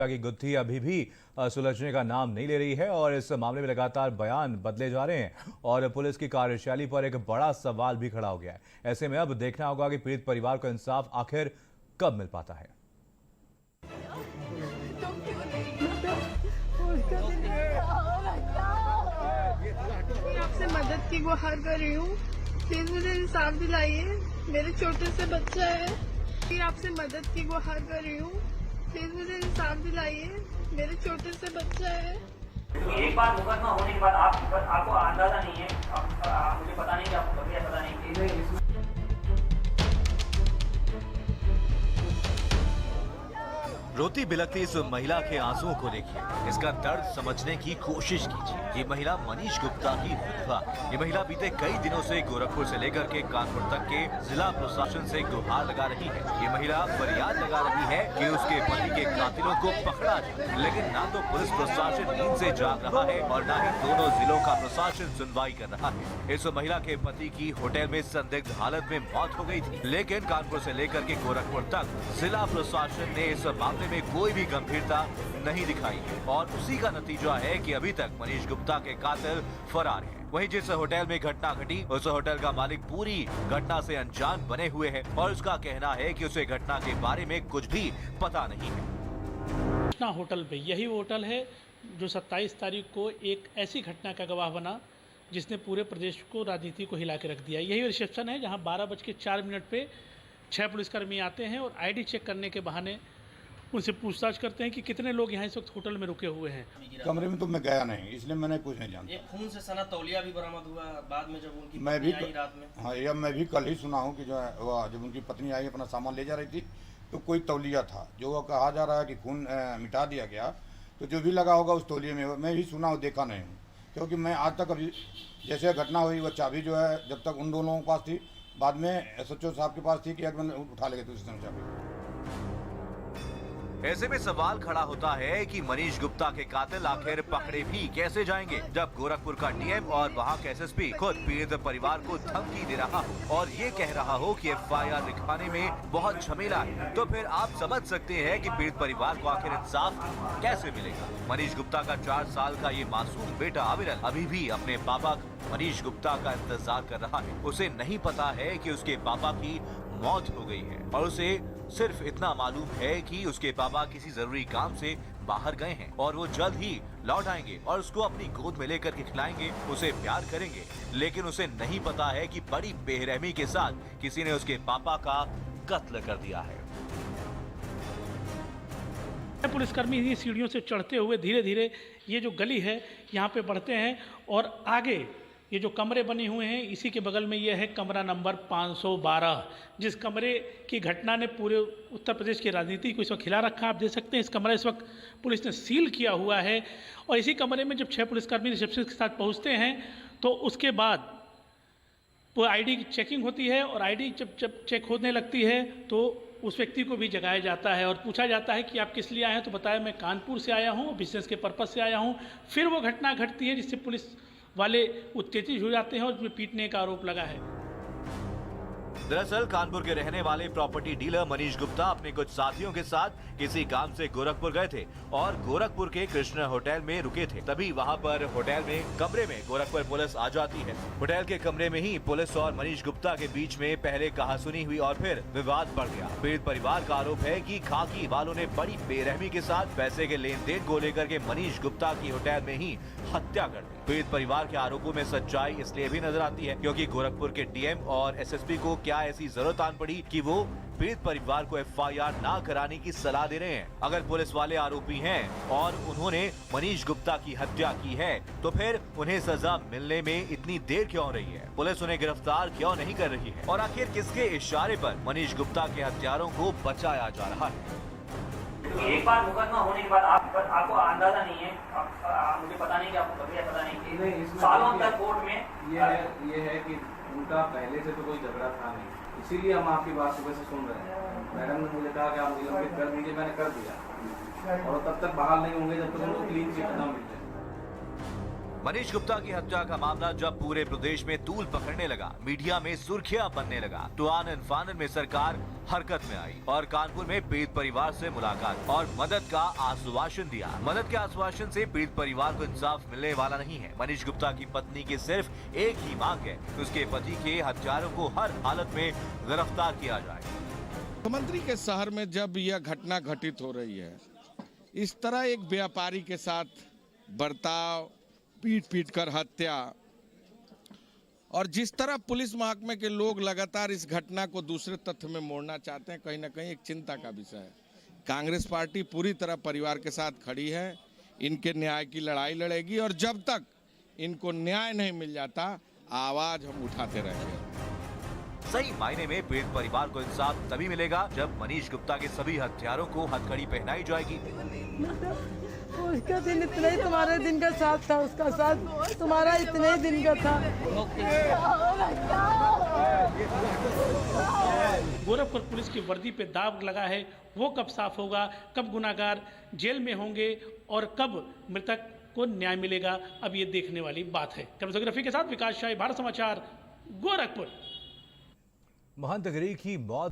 की गुत्थी अभी भी सुलझने का नाम नहीं ले रही है और इस मामले में लगातार बयान बदले जा रहे हैं और पुलिस की कार्यशैली पर एक बड़ा सवाल भी खड़ा हो गया है। ऐसे में अब देखना होगा कि पीड़ित परिवार को इंसाफ आखिर कब मिल पाता है। आपसे मदद की गुहार कर रही हूँ, प्लीज मुझे इंसाफ दिलाइए। मेरे छोटे से बच्चा है, फिर आपसे मदद की गुहार कर रही हूँ, प्लीज मुझे इंसाफ दिलाइए। मेरे छोटे से बच्चा है। एक बार मुकदमा होने के बाद आपको अंदाजा नहीं है, मुझे पता नहीं कि आपको कभी पता नहीं। रोती बिलखती इस महिला के आंसुओं को देखिए, इसका दर्द समझने की कोशिश कीजिए। ये महिला मनीष गुप्ता की विधवा। ये महिला बीते कई दिनों से गोरखपुर से लेकर के कानपुर तक के जिला प्रशासन से गुहार लगा रही है। ये महिला फरियाद लगा रही है कि उसके पति के कातिलों को पकड़ा जाए, लेकिन ना तो पुलिस प्रशासन नींद से जाग रहा है और ना ही दोनों जिलों का प्रशासन सुनवाई कर रहा है। इस महिला के पति की होटल में संदिग्ध हालत में मौत हो गई थी, लेकिन कानपुर से लेकर के गोरखपुर तक जिला प्रशासन ने इस मामले में कोई भी गंभीरता नहीं दिखाई और उसी का नतीजा है कि अभी तक मनीष गुप्ता के कातिल फरार हैं। वहीं जिस होटल में घटना घटी उस होटल का मालिक पूरी घटना से अनजान बने हुए है और उसका कहना है कि उसे घटना के बारे में कुछ भी पता नहीं है। घटना होटल पे, यही होटल है जो 27 तारीख को एक ऐसी घटना का गवाह बना जिसने पूरे प्रदेश को, राजनीति को हिला के रख दिया। यही रिसेप्शन है जहां 12:04 पे 6 पुलिसकर्मी आते हैं और आईडी चेक करने के बहाने उनसे पूछताछ करते हैं कि कितने लोग यहाँ इस वक्त होटल में रुके हुए हैं। कमरे में तो मैं गया नहीं, इसलिए मैंने कुछ नहीं जानता। एक खून से सना तौलिया भी बरामद हुआ बाद में जब उनकी मैं भी आई रात में। हाँ, यह मैं भी कल ही सुना हूँ कि जो है वह जब उनकी पत्नी आई अपना सामान ले जा रही थी तो कोई तौलिया था जो वो कहा जा रहा है कि खून मिटा दिया गया, तो जो भी लगा होगा उस तौलिए में मैं भी सुना हूँ, देखा नहीं हूँ। क्योंकि मैं आज तक अभी जैसे घटना हुई वह चाबी जो है जब तक उन दोनों के पास थी, बाद में SHO साहब के पास थी कि मैंने उठा ले गए थे उस समय चाबी। ऐसे में सवाल खड़ा होता है कि मनीष गुप्ता के कातिल आखिर पकड़े भी कैसे जाएंगे जब गोरखपुर का डीएम और वहां का SSP खुद पीड़ित परिवार को धमकी दे रहा हो और ये कह रहा हो कि FIR लिखवाने में बहुत झमेला है। तो फिर आप समझ सकते हैं कि पीड़ित परिवार को आखिर इंसाफ कैसे मिलेगा। मनीष गुप्ता का 4 साल का ये मासूम बेटा अविरल अभी भी अपने पापा मनीष गुप्ता का इंतजार कर रहा है। उसे नहीं पता है कि उसके पापा की मौत हो गई है और उसे सिर्फ इतना मालूम है कि उसके पापा किसी जरूरी काम से बाहर गए हैं और वो जल्द ही लौट आएंगे और उसको अपनी गोद में लेकर के खिलाएंगे, उसे प्यार करेंगे। लेकिन उसे नहीं पता है कि बड़ी बेरहमी के साथ किसी ने उसके पापा का कत्ल कर दिया है। पुलिसकर्मी इन्हीं सीढ़ियों से चढ़ते हुए धीरे धीरे ये जो गली है यहाँ पे बढ़ते हैं और आगे ये जो कमरे बने हुए हैं इसी के बगल में ये है कमरा नंबर 512, जिस कमरे की घटना ने पूरे उत्तर प्रदेश की राजनीति को इस वक्त हिला रखा। आप देख सकते हैं इस कमरा इस वक्त पुलिस ने सील किया हुआ है और इसी कमरे में जब 6 पुलिसकर्मी रिसेप्शन के साथ पहुंचते हैं तो उसके बाद वो आईडी की चेकिंग होती है और आईडी जब चेक होने लगती है तो उस व्यक्ति को भी जगाया जाता है और पूछा जाता है कि आप किस लिए आए हैं, तो बताया मैं कानपुर से आया हूँ, बिजनेस के पर्पज़ से आया हूँ। फिर वो घटना घटती है जिससे पुलिस वाले उत्तेजित हो जाते हैं और उसमें पीटने का आरोप लगा है। दरअसल कानपुर के रहने वाले प्रॉपर्टी डीलर मनीष गुप्ता अपने कुछ साथियों के साथ किसी काम से गोरखपुर गए थे और गोरखपुर के कृष्ण होटल में रुके थे। तभी वहां पर होटल में कमरे में गोरखपुर पुलिस आ जाती है। होटल के कमरे में ही पुलिस और मनीष गुप्ता के बीच में पहले कहासुनी हुई और फिर विवाद बढ़ गया। पीड़ित परिवार का आरोप है कि खाकी वालों ने बड़ी बेरहमी के साथ पैसे के लेन देन को लेकर के मनीष गुप्ता की होटल में ही हत्या कर दी। पीड़ित परिवार के आरोपों में सच्चाई इसलिए भी नजर आती है क्योंकि गोरखपुर के डीएम और SSP को क्या ऐसी जरूरत आन पड़ी कि वो पीड़ित परिवार को FIR ना कराने की सलाह दे रहे हैं। अगर पुलिस वाले आरोपी हैं और उन्होंने मनीष गुप्ता की हत्या की है तो फिर उन्हें सजा मिलने में इतनी देर क्यों हो रही है? पुलिस उन्हें गिरफ्तार क्यों नहीं कर रही है? और आखिर किसके इशारे पर मनीष गुप्ता के हत्यारों को बचाया जा रहा है? एक बार मुकदमा होने के बाद आपको अंदाजा नहीं है, मुझे पता नहीं कि आपको कभी पता नहीं। सालों तक कोर्ट में ये है कि उनका पहले से तो कोई झगड़ा था नहीं, इसीलिए हम आपकी बात सुबह से सुन रहे हैं। मैडम ने मुझे कहा कि आप निलंबित कर दीजिए, मैंने कर दिया और तब तक बहाल नहीं होंगे जब तक उनको क्लीन चिट न मिल जाए। मनीष गुप्ता की हत्या का मामला जब पूरे प्रदेश में तूल पकड़ने लगा, मीडिया में सुर्खियां बनने लगा, तो आनन फानन में सरकार हरकत में आई और कानपुर में पीड़ित परिवार से मुलाकात और मदद का आश्वासन दिया। मदद के आश्वासन से पीड़ित परिवार को इंसाफ मिलने वाला नहीं है। मनीष गुप्ता की पत्नी की सिर्फ एक ही मांग है, उसके पति के हत्यारों को हर हालत में गिरफ्तार किया जाए। मुख्यमंत्री के शहर में जब यह घटना घटित हो रही है, इस तरह एक व्यापारी के साथ बर्ताव, पीट कर हत्या, और जिस तरह पुलिस महकमे के लोग लगातार इस घटना को दूसरे तथ्य में मोड़ना चाहते हैं, कहीं ना कहीं एक चिंता का विषय है। कांग्रेस पार्टी पूरी तरह परिवार के साथ खड़ी है, इनके न्याय की लड़ाई लड़ेगी और जब तक इनको न्याय नहीं मिल जाता, आवाज हम उठाते रहेंगे। सही मायने में पीड़ित परिवार को इंसाफ तभी मिलेगा जब मनीष गुप्ता के सभी हत्यारों को हथकड़ी पहनाई जाएगी। उसका दिन इतने ही तुम्हारे दिन का साथ था, उसका साथ तुम्हारा इतने ही दिन का था। गोरखपुर पुलिस की वर्दी पे दाग लगा है, वो कब साफ होगा, कब गुनाहगार जेल में होंगे और कब मृतक को न्याय मिलेगा, अब ये देखने वाली बात है। कैमरा रफी के साथ विकास शाही, भारत समाचार, गोरखपुर। महंत गिरी की मौत